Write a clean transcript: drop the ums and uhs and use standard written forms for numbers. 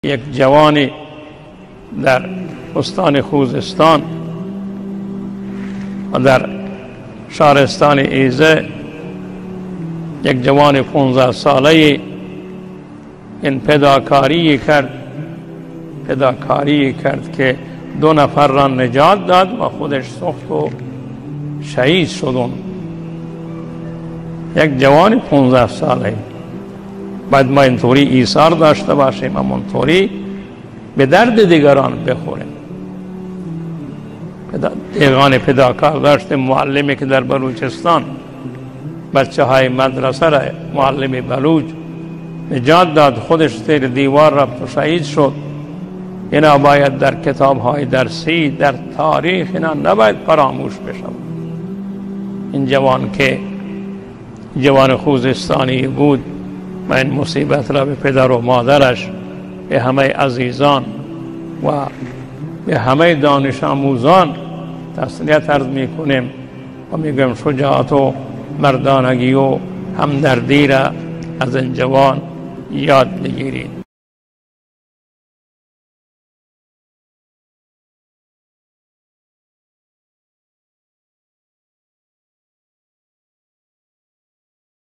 یک جوانی در استان خوزستان و در شهرستان ایزه، یک جوان 15 ساله این فداکاری کرد که 2 نفر را نجات داد و خودش سوخت و شهید شد. یک جوان 15 ساله. باید ما اینطوری ایثار داشته باشیم، همونطوری به درد دیگران بخوریم. دیگان فداکار داشتیم، معلمی که در بلوچستان بچه های مدرسه را، معلم بلوچ نجات داد، خودش زیر دیوار رفت و شهید شد. اینا باید در کتاب های درسی، در تاریخ اینا نباید فراموش بشود. این جوان که جوان خوزستانی بود و این مصیبت را به پدر و مادرش، به همه عزیزان و به همه دانش آموزان تسلیت عرض میکنیم و میگم شجاعت و مردانگی و همدردی را از این جوان یاد بگیرید.